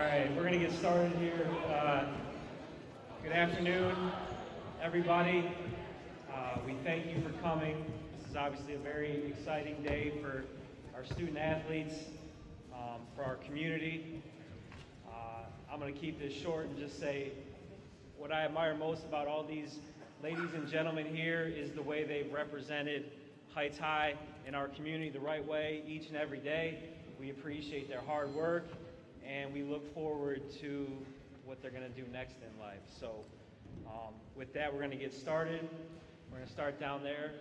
right, we're going to get started here. Good afternoon, everybody. We thank you for coming. This is obviously a very exciting day for our student athletes, for our community. I'm going to keep this short and just say what I admire most about all these ladies and gentlemen here is the way they've represented Heights High in our community the right way each and every day. We appreciate their hard work, and we look forward to what they're going to do next in life. So with that, we're going to get started. We're going to start down there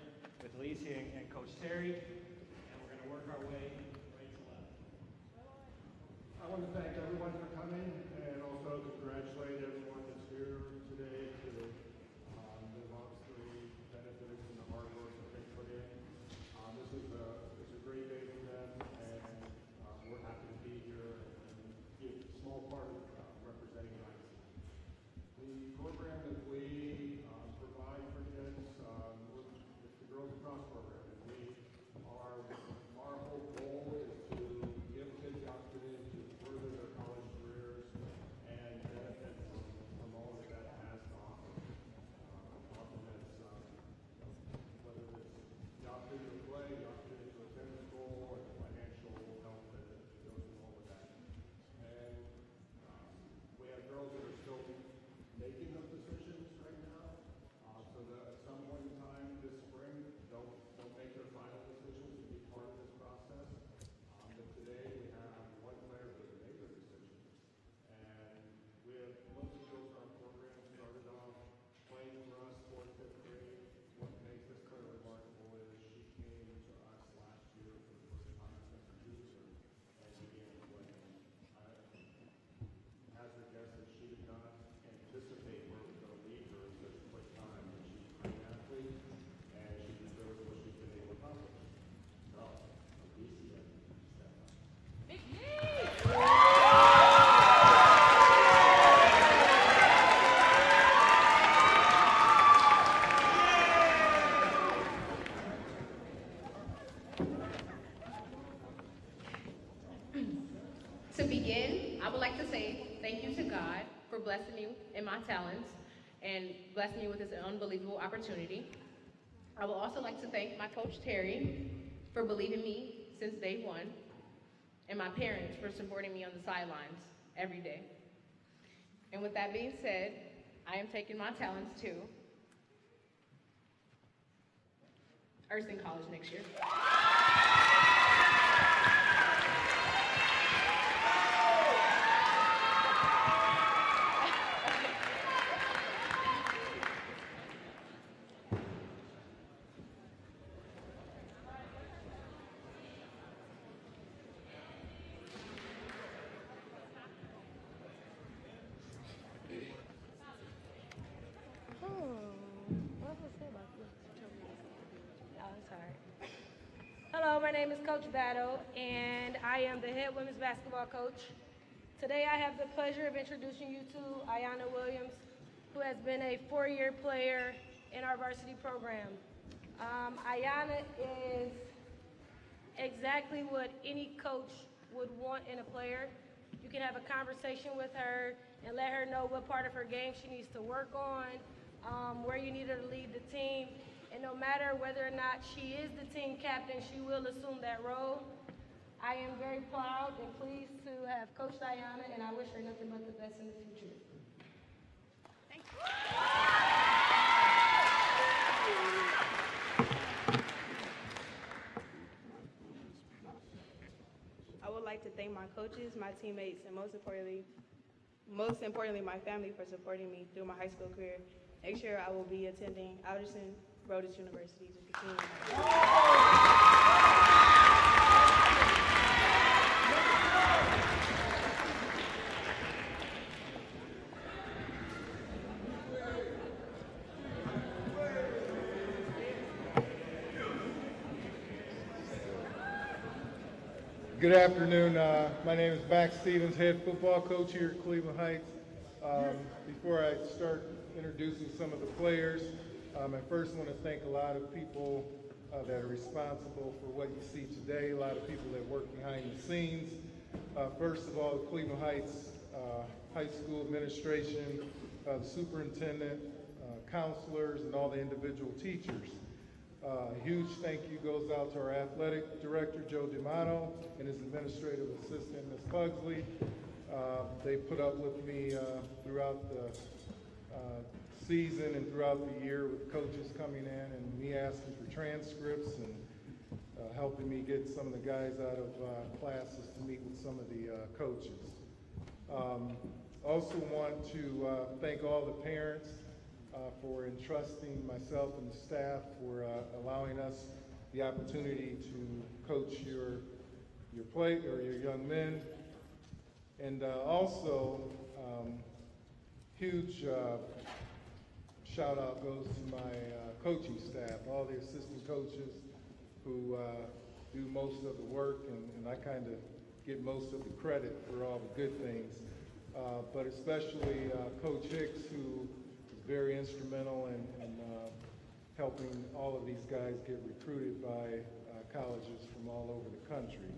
with Lacey and Coach Terry, and we're going to work our way right to left. I want to thank everyone for coming and also congratulate everyone that's here today to they've obviously benefited from the hard work that they put in. This is a great day for them, and we're happy to be here and be a small part of representing Heights. The program that we provide for kids, it's the Girls Across program. And our whole goal is to give kids the opportunity to further their college careers and benefit from all that that has to offer. Often it's whether it's the opportunity to play, the opportunity to attend school, and the financial help that goes along with that. And we have girls that are still making those decisions right now. So that at some point in time this spring, they'll make their final decisions to be part of this process. But today we have one player that has made their decision. And we have most of the girls in our program started off playing for us fourth, fifth grade. What makes this player remarkable is she came to us last year for the first time as a junior and began playing. Hazard guess that she did not anticipate where it was going to lead her in such a quick time. But she's a great athlete, and she deserves what she's been able to accomplish. So, Alicia, step up. To begin, I would like to say thank you to God for blessing me in my talents and blessing me with this unbelievable opportunity. I would also like to thank my coach Terry for believing me since day one, and my parents for supporting me on the sidelines every day. And with that being said, I am taking my talents to Erskine College next year. Hello, my name is Coach Battle, and I am the head women's basketball coach. Today I have the pleasure of introducing you to Ayana Williams, who has been a 4-year player in our varsity program. Ayana is exactly what any coach would want in a player. You can have a conversation with her and let her know what part of her game she needs to work on, where you need her to lead the team. And no matter whether or not she is the team captain, she will assume that role. I am very proud and pleased to have coached Ayana, and I wish her nothing but the best in the future. Thank you. I would like to thank my coaches, my teammates, and most importantly, my family for supporting me through my high school career. Next year, I will be attending Alderson Rhodes University to continue. Good afternoon. My name is Max Stevens, head football coach here at Cleveland Heights. Before I start introducing some of the players, I first want to thank a lot of people that are responsible for what you see today, a lot of people that work behind the scenes. First of all, Cleveland Heights high school administration, the superintendent, counselors, and all the individual teachers. A huge thank you goes out to our athletic director, Joe D'Amato, and his administrative assistant, Ms. Pugsley. They put up with me throughout the season and throughout the year with coaches coming in and me asking for transcripts and helping me get some of the guys out of classes to meet with some of the coaches. Also want to thank all the parents for entrusting myself and the staff for allowing us the opportunity to coach your young men. And also, huge shout out goes to my coaching staff, all the assistant coaches who do most of the work, and I kind of get most of the credit for all the good things. But especially Coach Hicks, who is very instrumental in helping all of these guys get recruited by colleges from all over the country.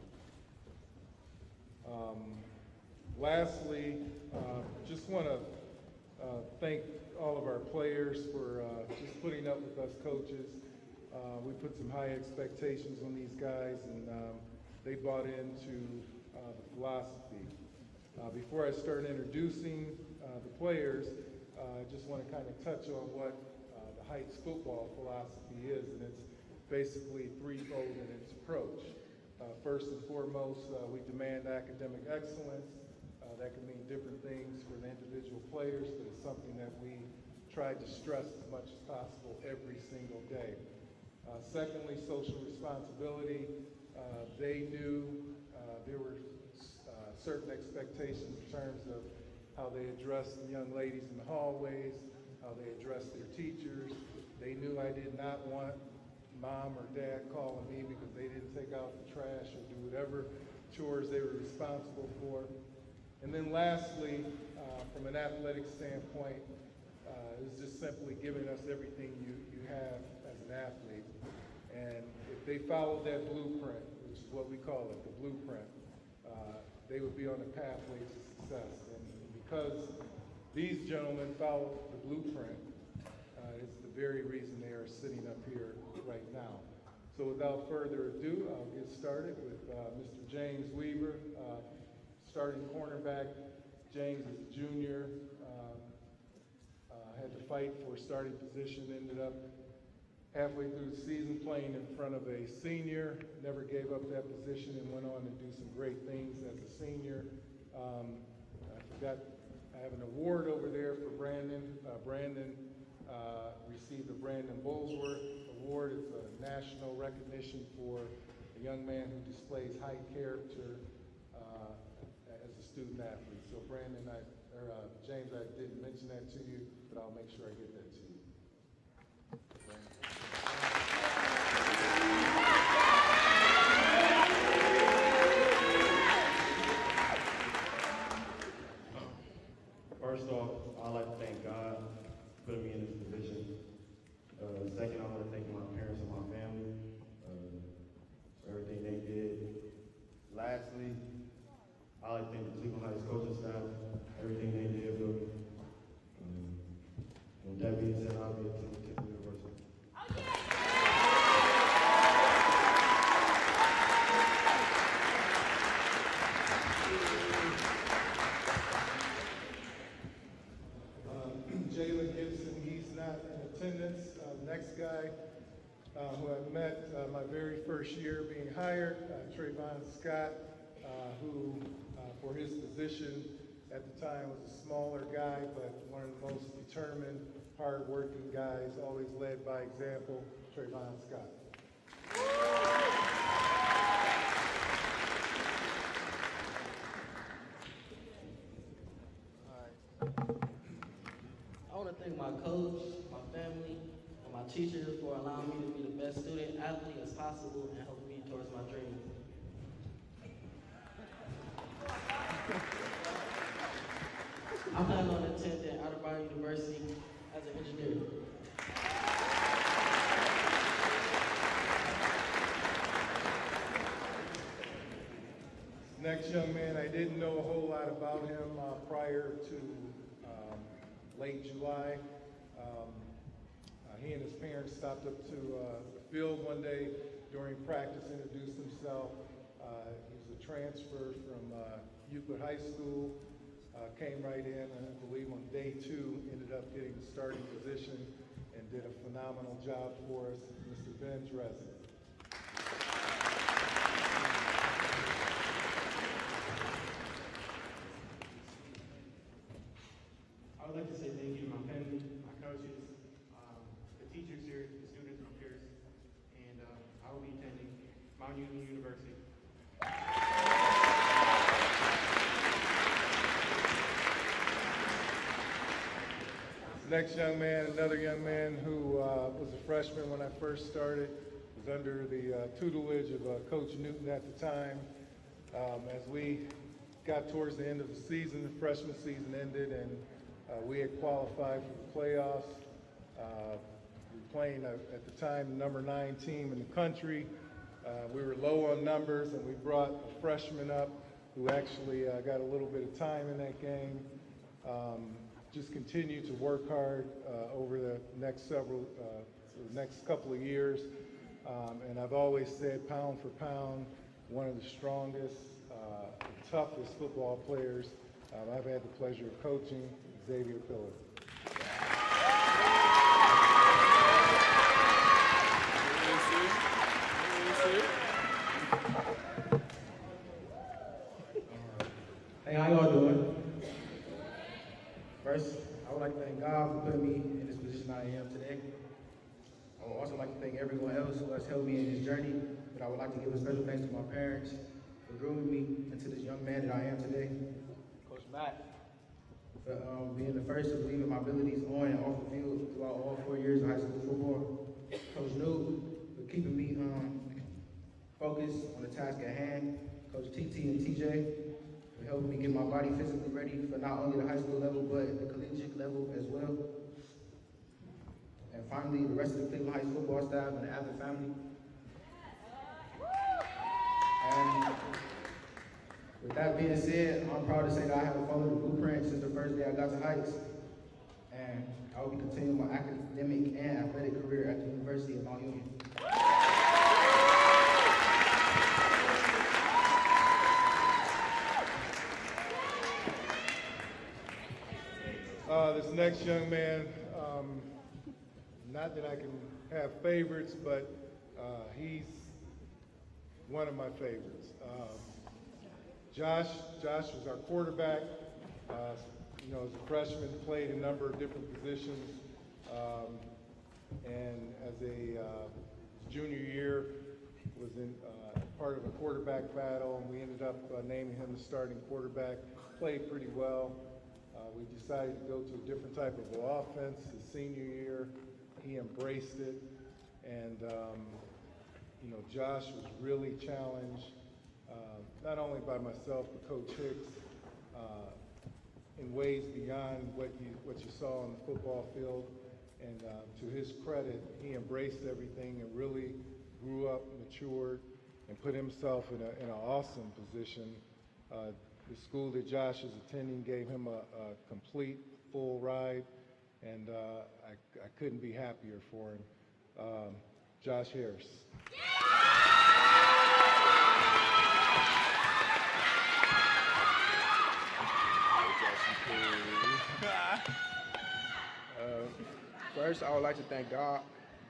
Lastly, just want to thank all of our players for just putting up with us coaches. We put some high expectations on these guys, and they bought into the philosophy. Before I start introducing the players, I just want to kind of touch on what the Heights football philosophy is, and it's basically threefold in its approach. First and foremost, we demand academic excellence. That can mean different things for the individual players, but it's something that we try to stress as much as possible every single day. Secondly, social responsibility. They knew there were certain expectations in terms of how they addressed the young ladies in the hallways, how they addressed their teachers. They knew I did not want mom or dad calling me because they didn't take out the trash or do whatever chores they were responsible for. And then lastly, from an athletic standpoint, it's just simply giving us everything you have as an athlete. And if they followed that blueprint, which is what we call it, the blueprint, they would be on a pathway to success. And because these gentlemen followed the blueprint, it's the very reason they are sitting up here right now. So without further ado, I'll get started with Mr. James Weaver. Starting cornerback. James is a junior, had to fight for a starting position, ended up halfway through the season playing in front of a senior, never gave up that position and went on to do some great things as a senior. I have an award over there for Brandon. Brandon received the Brandon Bullsworth Award. It's a national recognition for a young man who displays high character as a student athlete. So Brandon, James, I didn't mention that to you, but I'll make sure I get that to you. First off, I'd like to thank God for putting me in this position. Second, I want to thank my parents and my family for everything they did. Lastly, I'd like to thank the Cleveland Heights coaching staff, everything they did for me. With that being said, I'll be attending Temple University. Jalen Gibson, he's not in attendance. Next guy who I met my very first year being hired, Trayvon Scott, who for his position at the time was a smaller guy, but one of the most determined, hard-working guys, always led by example, Trayvon Scott. I want to thank my coach, my family, and my teachers for allowing me to be the best student athlete as possible and helping me towards my dreams. I plan on attending Attleboro University as an engineer. Next young man, I didn't know a whole lot about him prior to late July. He and his parents stopped up to the field one day during practice, introduced himself. He was a transfer from Euclid High School, came right in, and I believe on day 2 ended up getting the starting position and did a phenomenal job for us, Mr. Ben Dresden. I would like to say thank you to my family, my coaches, the teachers here, the students, my peers, and I will be attending Mount Union University. Next young man, another young man who was a freshman when I first started, was under the tutelage of Coach Newton at the time. As we got towards the end of the season, the freshman season ended, and we had qualified for the playoffs. We were playing, at the time, the number 9 team in the country. We were low on numbers, and we brought a freshman up who actually got a little bit of time in that game. Just continue to work hard over the next couple of years. And I've always said, pound for pound, one of the strongest, toughest football players I've had the pleasure of coaching, Xavier Pillar. Hey, how y'all doing? First, I would like to thank God for putting me in this position I am today. I would also like to thank everyone else who has helped me in this journey, but I would like to give a special thanks to my parents for grooming me into this young man that I am today. Coach Matt, for being the first to believe in my abilities on and off the field throughout all 4 years of high school football. Coach Newt, for keeping me focused on the task at hand. Coach TT and TJ, for helping me get my body physically ready for not only the high school level, but the collegiate level as well. And finally, the rest of the Cleveland Heights football staff and the Abbott family. And with that being said, I'm proud to say that I have followed the blueprint since the first day I got to Heights. And I will be continuing my academic and athletic career at the University of Mount Union. This next young man, not that I can have favorites, but he's one of my favorites. Josh was our quarterback. You know, as a freshman, played a number of different positions, and as a junior year, was in part of a quarterback battle, and we ended up naming him the starting quarterback. Played pretty well. We decided to go to a different type of offense his senior year. He embraced it, and you know, Josh was really challenged, not only by myself but Coach Hicks, in ways beyond what you saw on the football field. And to his credit, he embraced everything and really grew up, matured, and put himself in an awesome position. The school that Josh is attending gave him a complete, full ride, and I couldn't be happier for him. Josh Harris. First, I would like to thank God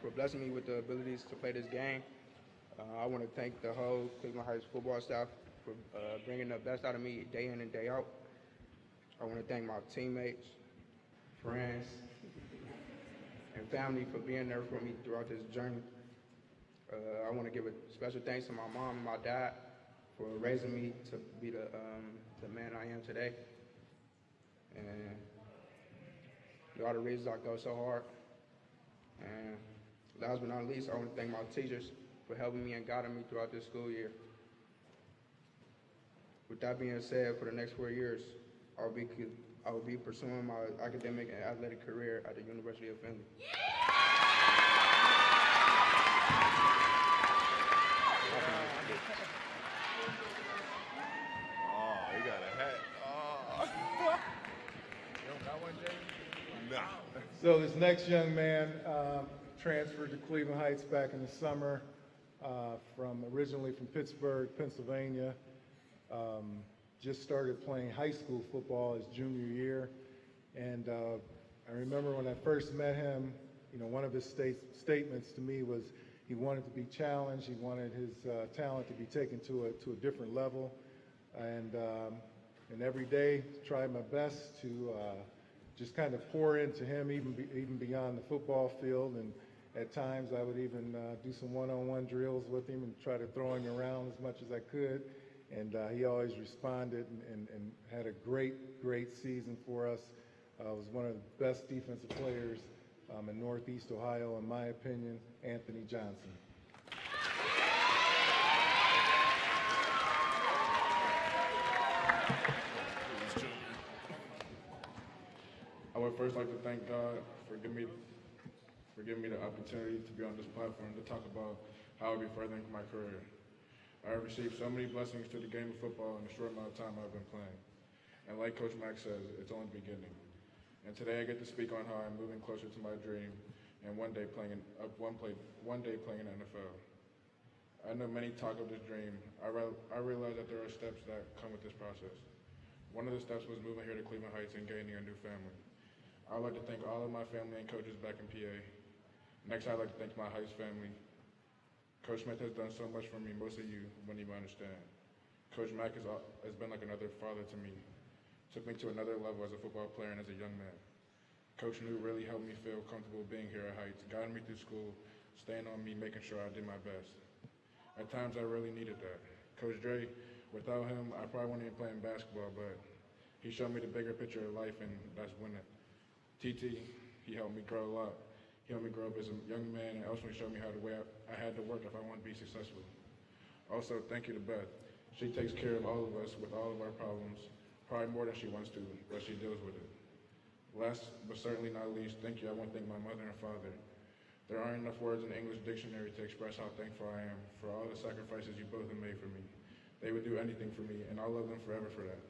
for blessing me with the abilities to play this game. I want to thank the whole Cleveland Heights football staff for bringing the best out of me day in and day out. I want to thank my teammates, friends, and family for being there for me throughout this journey. I want to give a special thanks to my mom and my dad for raising me to be the man I am today. And y'all the reasons I go so hard. And last but not least, I want to thank my teachers for helping me and guiding me throughout this school year. With that being said, for the next 4 years, I will be pursuing my academic and athletic career at the University of Findlay. So this next young man transferred to Cleveland Heights back in the summer originally from Pittsburgh, Pennsylvania. Just started playing high school football his junior year. And I remember when I first met him, you know, one of his statements to me was he wanted to be challenged. He wanted his talent to be taken to a different level. And every day tried my best to just kind of pour into him, even beyond the football field. And at times I would even do some one-on-one drills with him and try to throw him around as much as I could. And he always responded and had a great season for us. Was one of the best defensive players in Northeast Ohio, in my opinion, Anthony Johnson. I would first like to thank God for giving me the opportunity to be on this platform to talk about how I'll be furthering my career. I have received so many blessings to the game of football in the short amount of time I've been playing. And like Coach Mack says, it's only beginning. And today I get to speak on how I'm moving closer to my dream and one day playing in the NFL. I know many talk of this dream. I realize that there are steps that come with this process. One of the steps was moving here to Cleveland Heights and gaining a new family. I'd like to thank all of my family and coaches back in PA. Next, I'd like to thank my Heights family. Coach Smith has done so much for me, most of you wouldn't even understand. Coach Mack has been like another father to me. Took me to another level as a football player and as a young man. Coach Newt really helped me feel comfortable being here at Heights, guiding me through school, staying on me, making sure I did my best. At times, I really needed that. Coach Dre, without him, I probably wouldn't even playing basketball, but he showed me the bigger picture of life, and that's winning. TT, he helped me grow a lot. He helped me grow up as a young man and also showed me how the way I had to work if I want to be successful. Also, thank you to Beth. She takes care of all of us with all of our problems, probably more than she wants to, but she deals with it. Last but certainly not least, thank you. I want to thank my mother and father. There aren't enough words in the English dictionary to express how thankful I am for all the sacrifices you both have made for me. They would do anything for me, and I'll love them forever for that.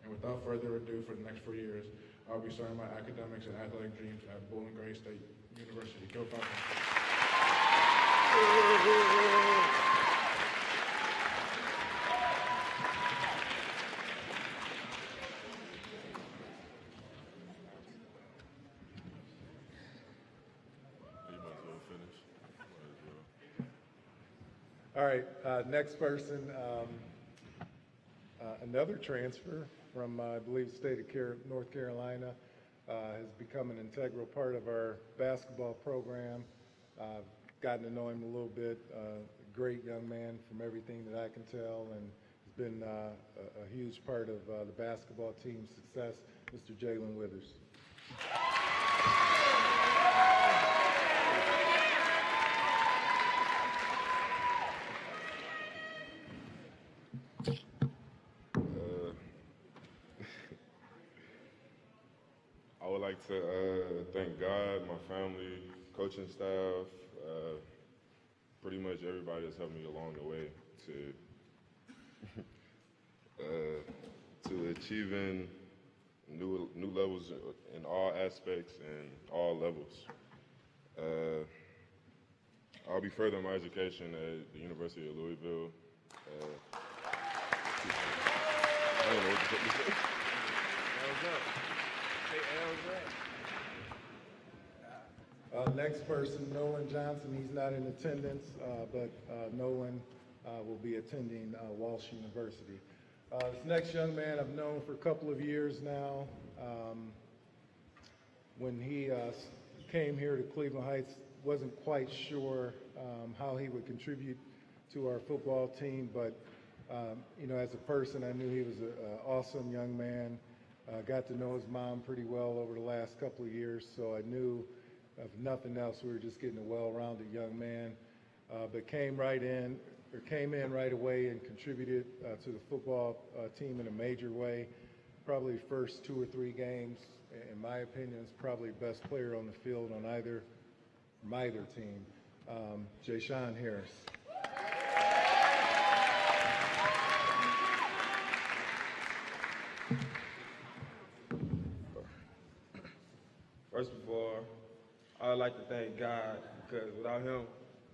And without further ado, for the next 4 years, I'll be starting my academics and athletic dreams at Bowling Green State University. Go Falcons. All right, next person, another transfer from, I believe, the state of North Carolina, has become an integral part of our basketball program. Gotten to know him a little bit. Great young man from everything that I can tell, and has been a huge part of the basketball team's success, Mr. Jalen Withers. I would like to thank God, my family, coaching staff, pretty much everybody that's helped me along the way to achieving new levels in all aspects and all levels. I'll be furthering my education at the University of Louisville. I don't know what to put this in. Next person, Nolan Johnson. He's not in attendance, but Nolan will be attending Walsh University. This next young man I've known for a couple of years now. When he came here to Cleveland Heights, wasn't quite sure how he would contribute to our football team, but you know, as a person, I knew he was an awesome young man. Got to know his mom pretty well over the last couple of years, so I knew, if nothing else, we were just getting a well-rounded young man. But came in right away and contributed to the football team in a major way. Probably first 2 or 3 games, in my opinion, is probably best player on the field on either team. Jayshawn Harris. First of all, like to thank God because without him,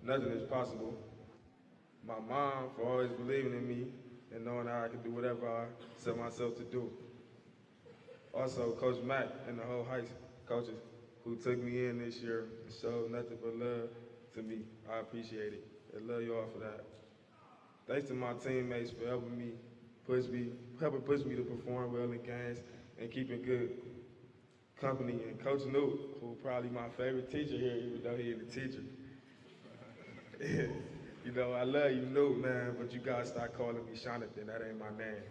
nothing is possible. My mom for always believing in me and knowing that I can do whatever I set myself to do. Also, Coach Mack and the whole high coaches who took me in this year and showed nothing but love to me. I appreciate it. I love you all for that. Thanks to my teammates for helping push me to perform well in games and keeping good company. And Coach Newt, who probably my favorite teacher here, even though he is a teacher. You know, I love you, Newt, man, but you gotta start calling me Jonathan. That ain't my name.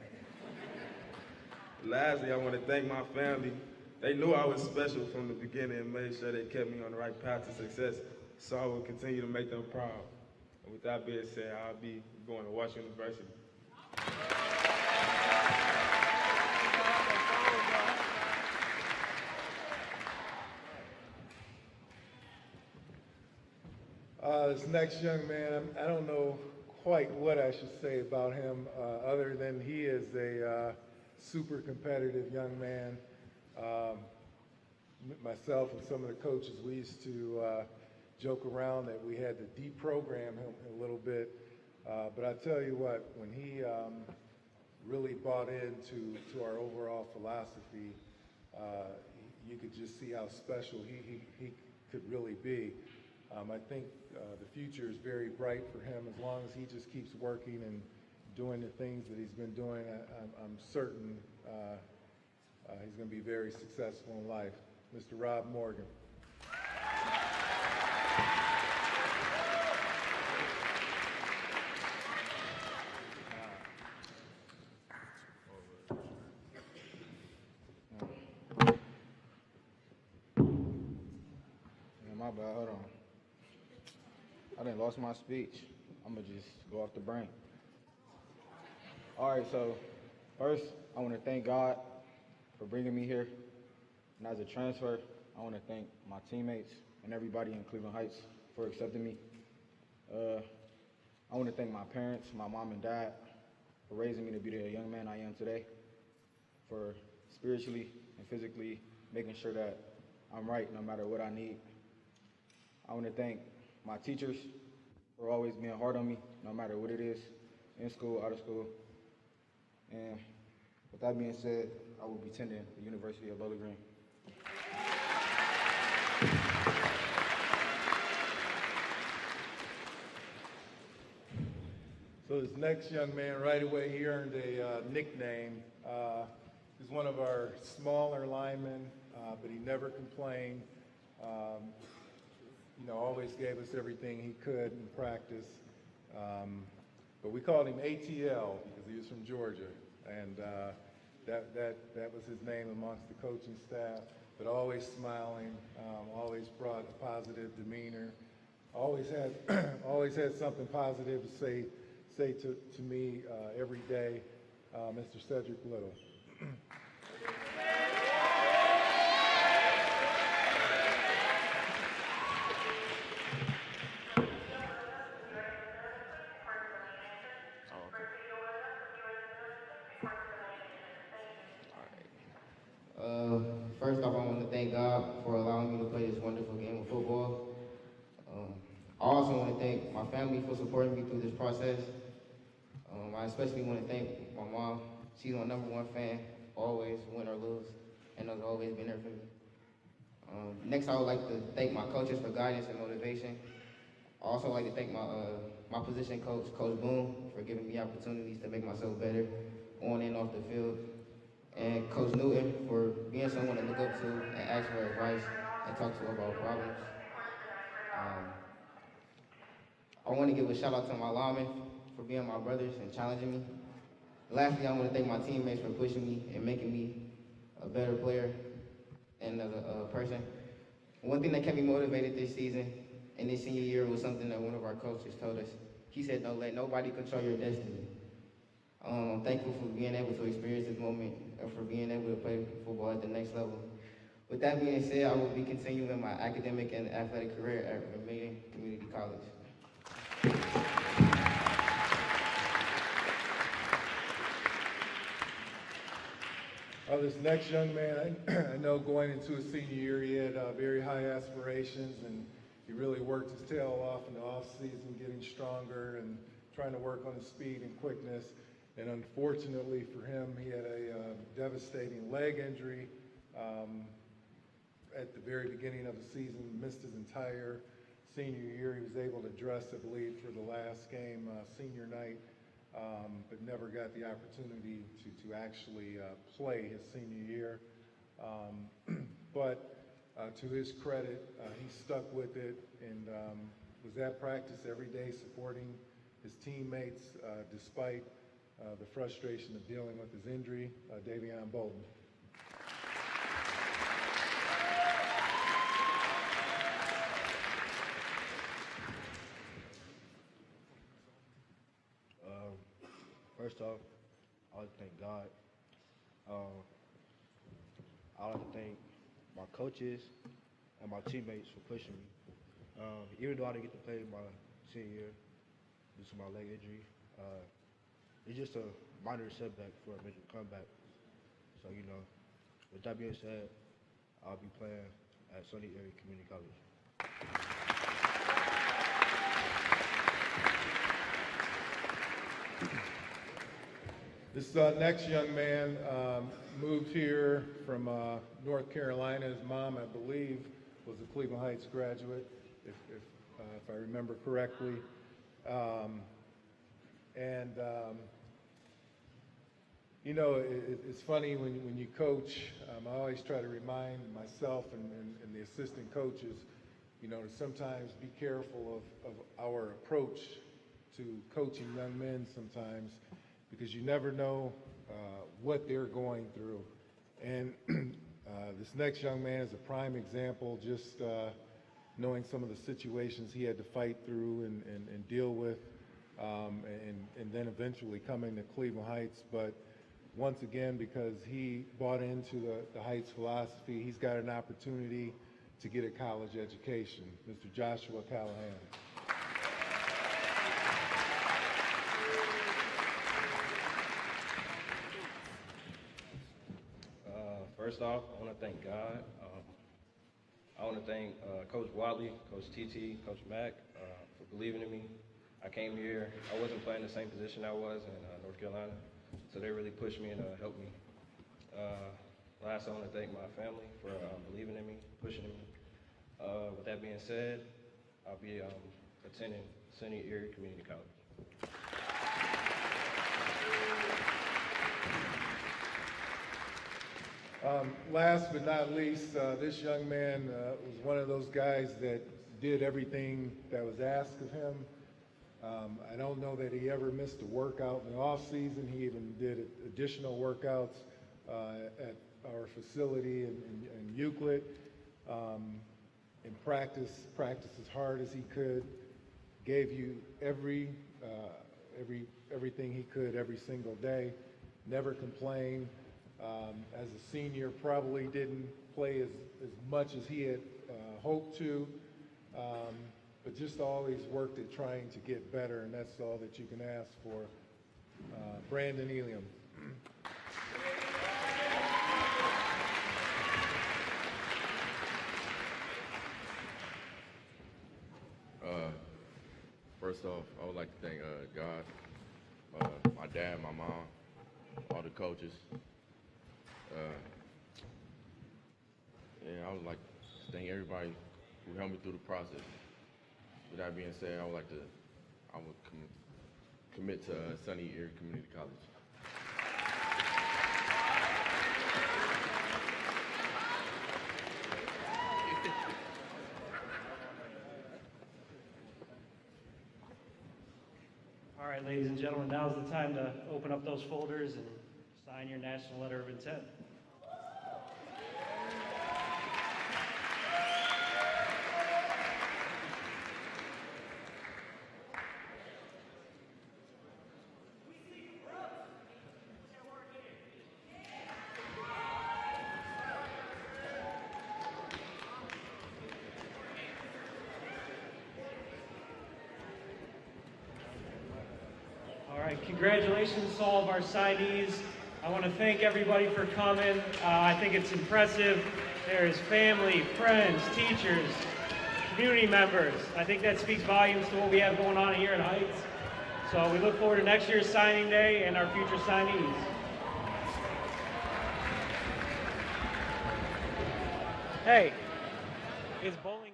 Lastly, I want to thank my family. They knew I was special from the beginning and made sure they kept me on the right path to success, so I will continue to make them proud. And with that being said, I'll be going to Washington University. This next young man, I don't know quite what I should say about him other than he is a super competitive young man. Myself and some of the coaches, we used to joke around that we had to deprogram him a little bit. But I tell you what, when he really bought into our overall philosophy, you could just see how special he could really be. I think the future is very bright for him as long as he just keeps working and doing the things that he's been doing. I'm certain he's going to be very successful in life. Mr. Rob Morgan. My bad, hold on. I done lost my speech. I'm gonna just go off the brain. All right, so first, I wanna thank God for bringing me here. And as a transfer, I wanna thank my teammates and everybody in Cleveland Heights for accepting me. I wanna thank my parents, my mom and dad, for raising me to be the young man I am today, for spiritually and physically making sure that I'm right no matter what I need. I want to thank my teachers for always being hard on me, no matter what it is, in school, out of school. And with that being said, I will be attending the University of Bowling Green. So this next young man, right away, he earned a nickname. He's one of our smaller linemen, but he never complained. Always gave us everything he could in practice. But we called him ATL because he was from Georgia. And that was his name amongst the coaching staff. But always smiling, always brought a positive demeanor. Always had something positive to say to me every day, Mr. Cedric Little. First off, I want to thank God for allowing me to play this wonderful game of football. I also want to thank my family for supporting me through this process. I especially want to thank my mom. She's my #1 fan, always, win or lose, and has always been there for me. Next, I would like to thank my coaches for guidance and motivation. I also like to thank my position coach, Coach Boone, for giving me opportunities to make myself better on and off the field. And Coach Newton for being someone to look up to and ask for advice and talk to about problems. I want to give a shout out to my linemen for being my brothers and challenging me. Lastly, I want to thank my teammates for pushing me and making me a better player and a person. One thing that kept me motivated this season and this senior year was something that one of our coaches told us. He said, "Don't let nobody control your destiny." I'm thankful for being able to experience this moment and for being able to play football at the next level. With that being said, I will be continuing my academic and athletic career at Vermillion Community College. This next young man, I know going into his senior year, he had very high aspirations, and he really worked his tail off in the off-season, getting stronger and trying to work on his speed and quickness. And unfortunately for him, he had a devastating leg injury at the very beginning of the season, missed his entire senior year. He was able to dress, I believe, for the last game, senior night, but never got the opportunity to actually play his senior year. But to his credit, he stuck with it and was at practice every day supporting his teammates despite the frustration of dealing with his injury. Davion Bolden. First off, I would thank God. I would like to thank my coaches and my teammates for pushing me. Even though I didn't get to play my senior year due to my leg injury, it's just a minor setback for a major comeback. So, you know, with that being said, I'll be playing at Sunny Area Community College. This next young man moved here from North Carolina. His mom, I believe, was a Cleveland Heights graduate, if I remember correctly. You know, it's funny when you coach, I always try to remind myself and the assistant coaches, you know, to sometimes be careful of our approach to coaching young men sometimes, because you never know what they're going through. And this next young man is a prime example, just knowing some of the situations he had to fight through and deal with, and then eventually coming to Cleveland Heights. But once again, because he bought into the Heights philosophy, he's got an opportunity to get a college education. Mr. Joshua Callahan. First off, I want to thank God. I want to thank Coach Wadley, Coach TT, Coach Mack for believing in me. I came here, I wasn't playing the same position I was in North Carolina, so they really pushed me and helped me. Last, I want to thank my family for believing in me, pushing me. With that being said, I'll be attending Sunny Erie Community College. Last but not least, this young man was one of those guys that did everything that was asked of him. I don't know that he ever missed a workout in the off season. He even did additional workouts at our facility in Euclid. In practice as hard as he could, gave you everything he could every single day, never complained. As a senior, probably didn't play as much as he had hoped to, but just always worked at trying to get better, and that's all that you can ask for. Brandon Eliam. First off, I would like to thank God, my dad, my mom, all the coaches. And I would like to thank everybody who helped me through the process. With that being said, I would commit to Sunny Erie Community College. All right, ladies and gentlemen, now's the time to open up those folders and sign your national letter of intent. All right, congratulations to all of our signees. I want to thank everybody for coming. I think it's impressive. There's family, friends, teachers, community members. I think that speaks volumes to what we have going on here at Heights. So we look forward to next year's signing day and our future signees. Hey, is bowling